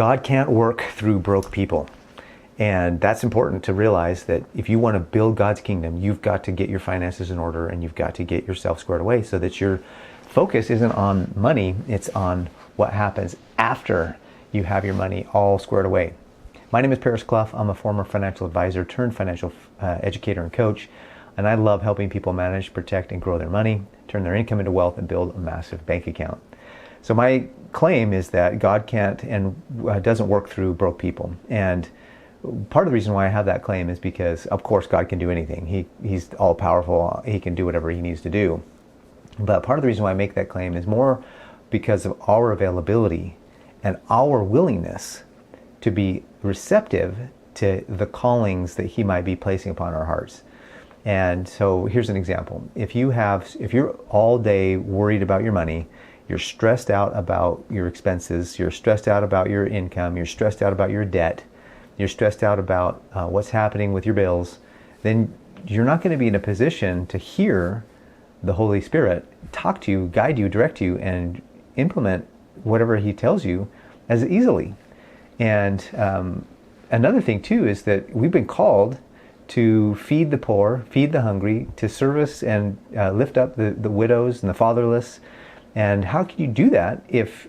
God can't work through broke people. And that's important to realize, that if you want to build God's kingdom, you've got to get your finances in order, and you've got to get yourself squared away so that your focus isn't on money, it's on what happens after you have your money all squared away. My name is Cluff. I'm a former financial advisor turned financial educator and coach, and I love helping people manage, protect, and grow their money, turn their income into wealth, and build a massive bank account. So my claim is that God can't and doesn't work through broke people. And part of the reason why I have that claim is because, of course, God can do anything. He's all powerful. He can do whatever he needs to do. But part of the reason why I make that claim is more because of our availability and our willingness to be receptive to the callings that he might be placing upon our hearts. And so here's an example. If you're all day worried about your money, you're stressed out about your expenses, you're stressed out about your income, you're stressed out about your debt, you're stressed out about what's happening with your bills, then you're not going to be in a position to hear the Holy Spirit talk to you, guide you, direct you, and implement whatever he tells you as easily. And another thing too is that we've been called to feed the poor, feed the hungry, to service and lift up the widows and the fatherless. And how can you do that if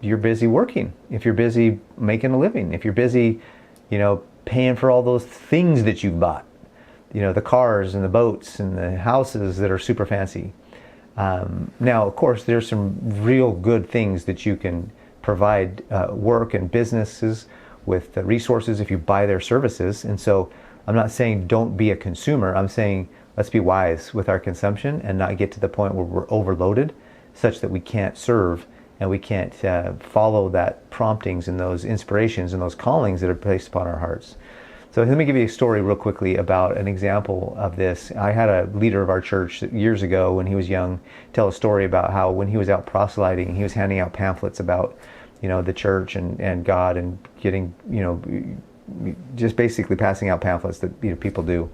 you're busy working, if you're busy making a living, if you're busy, paying for all those things that you've bought, the cars and the boats and the houses that are super fancy. Now, of course, there's some real good things that you can provide work and businesses with the resources if you buy their services. And so I'm not saying don't be a consumer. I'm saying let's be wise with our consumption and not get to the point where we're overloaded such that we can't serve and we can't follow that promptings and those inspirations and those callings that are placed upon our hearts. So let me give you a story real quickly about an example of this. I had a leader of our church years ago when he was young tell a story about how when he was out proselyting, he was handing out pamphlets about, the church and God, and getting, just basically passing out pamphlets that people do.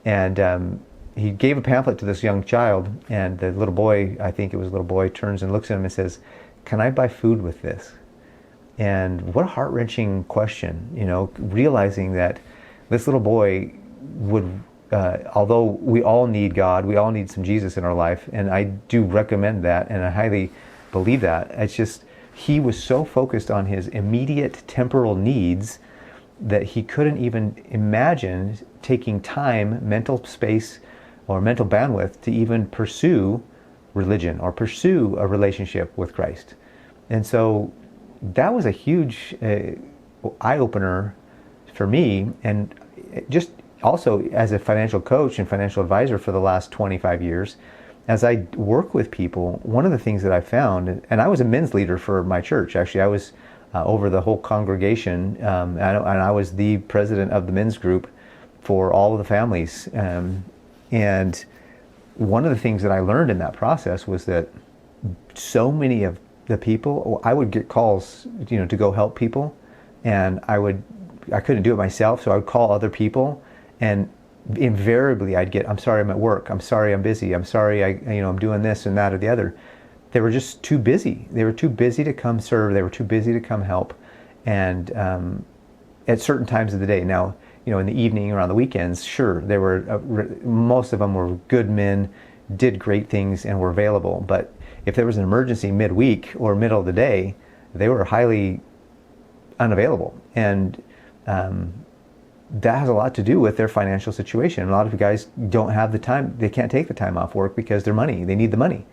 And he gave a pamphlet to this young child, and the little boy, I think it was a little boy, turns and looks at him and says, "Can I buy food with this?" And what a heart-wrenching question, realizing that this little boy would, although we all need God, we all need some Jesus in our life, and I do recommend that, and I highly believe that. It's just, he was so focused on his immediate temporal needs that he couldn't even imagine taking time, mental space, or mental bandwidth to even pursue religion or pursue a relationship with Christ. And so that was a huge eye-opener for me, and just also as a financial coach and financial advisor for the last 25 years, as I work with people, one of the things that I found, and I was a men's leader for my church, actually I was over the whole congregation, and I was the president of the men's group for all of the families, and one of the things that I learned in that process was that so many of the people, I would get calls, to go help people, and I couldn't do it myself, so I would call other people, and invariably I'd get, "I'm sorry, I'm at work. I'm sorry, I'm busy. I'm sorry, I'm doing this and that or the other." They were just too busy. They were too busy to come serve. They were too busy to come help, and at certain times of the day. Now, in the evening or on the weekends, sure, they were most of them were good men, did great things, and were available. But if there was an emergency midweek or middle of the day, they were highly unavailable. And that has a lot to do with their financial situation. A lot of guys don't have the time. They can't take the time off work because their money. They need the money.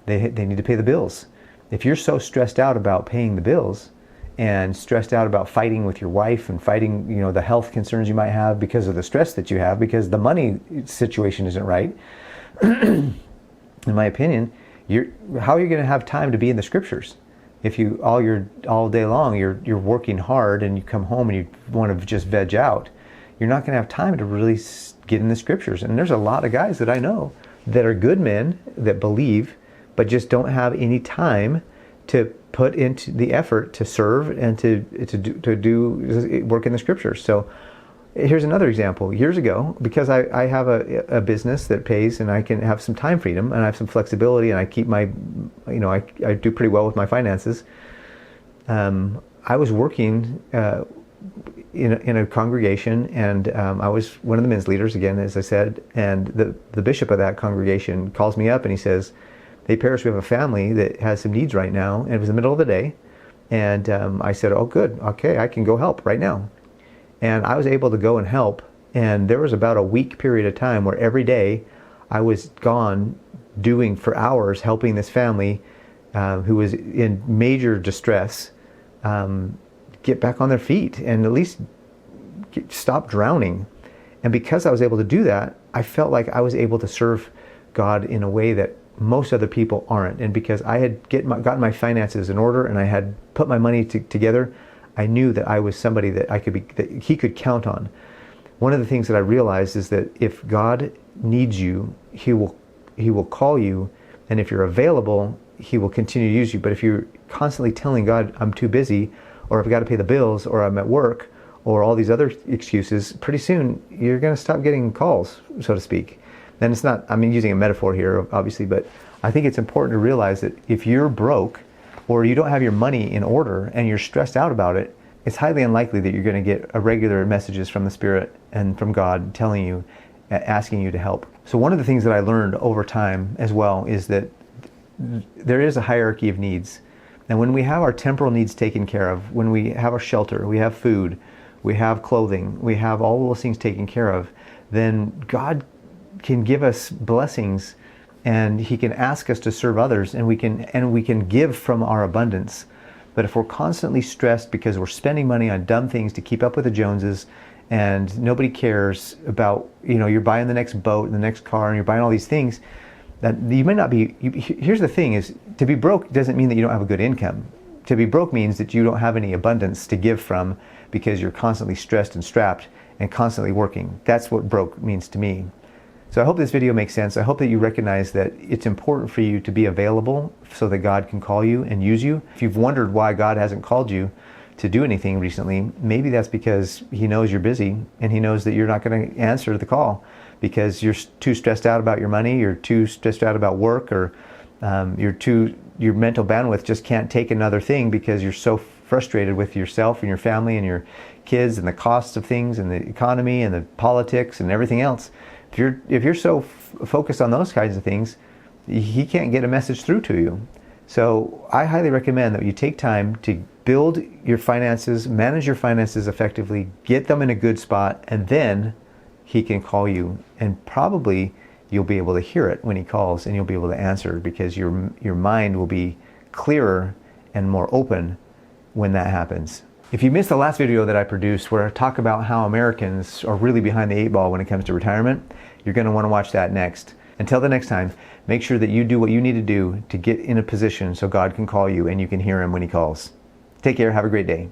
They need to pay the bills. If you're so stressed out about paying the bills and stressed out about fighting with your wife and fighting, the health concerns you might have because of the stress that you have, because the money situation isn't right, in my opinion, how are you going to have time to be in the scriptures? If you all day long you're working hard and you come home and you want to just veg out, you're not going to have time to really get in the scriptures. And there's a lot of guys that I know that are good men that believe, but just don't have any time to put into the effort to serve and to do work in the scriptures. So here's another example. Years ago, because I have a business that pays and I can have some time freedom and I have some flexibility and I keep I do pretty well with my finances. I was working in a congregation, and I was one of the men's leaders, again, as I said, and the bishop of that congregation calls me up and he says, "Hey, Paris, we have a family that has some needs right now." And it was the middle of the day. And I said, "Oh, good. Okay, I can go help right now." And I was able to go and help. And there was about a week period of time where every day I was gone doing for hours, helping this family who was in major distress get back on their feet and at least stop drowning. And because I was able to do that, I felt like I was able to serve God in a way that most other people aren't. And because I had gotten my finances in order and I had put my money together, I knew that I was somebody that that he could count on. One of the things that I realized is that if God needs you, he will call you, and if you're available, he will continue to use you. But if you're constantly telling God, "I'm too busy," or "I've got to pay the bills," or "I'm at work," or all these other excuses, pretty soon you're going to stop getting calls, so to speak. And it's not, I'm using a metaphor here, obviously, but I think it's important to realize that if you're broke or you don't have your money in order and you're stressed out about it, it's highly unlikely that you're going to get regular messages from the Spirit and from God telling you, asking you to help. So one of the things that I learned over time as well is that there is a hierarchy of needs. And when we have our temporal needs taken care of, when we have our shelter, we have food, we have clothing, we have all those things taken care of, then God can give us blessings, and he can ask us to serve others, and we can give from our abundance. But if we're constantly stressed because we're spending money on dumb things to keep up with the Joneses, and nobody cares about, you're buying the next boat and the next car, and you're buying all these things, that you may not be. Here's the thing: is to be broke doesn't mean that you don't have a good income. To be broke means that you don't have any abundance to give from because you're constantly stressed and strapped and constantly working. That's what broke means to me. So I hope this video makes sense. I hope that you recognize that it's important for you to be available so that God can call you and use you. If you've wondered why God hasn't called you to do anything recently, maybe that's because he knows you're busy and he knows that you're not going to answer the call because you're too stressed out about your money, you're too stressed out about work, or your mental bandwidth just can't take another thing because you're so frustrated with yourself and your family and your kids and the costs of things and the economy and the politics and everything else. If you're so focused on those kinds of things, he can't get a message through to you. So I highly recommend that you take time to build your finances, manage your finances effectively, get them in a good spot, and then he can call you. And probably you'll be able to hear it when he calls, and you'll be able to answer because your mind will be clearer and more open when that happens. If you missed the last video that I produced where I talk about how Americans are really behind the 8 ball when it comes to retirement, you're going to want to watch that next. Until the next time, make sure that you do what you need to do to get in a position so God can call you and you can hear him when he calls. Take care. Have a great day.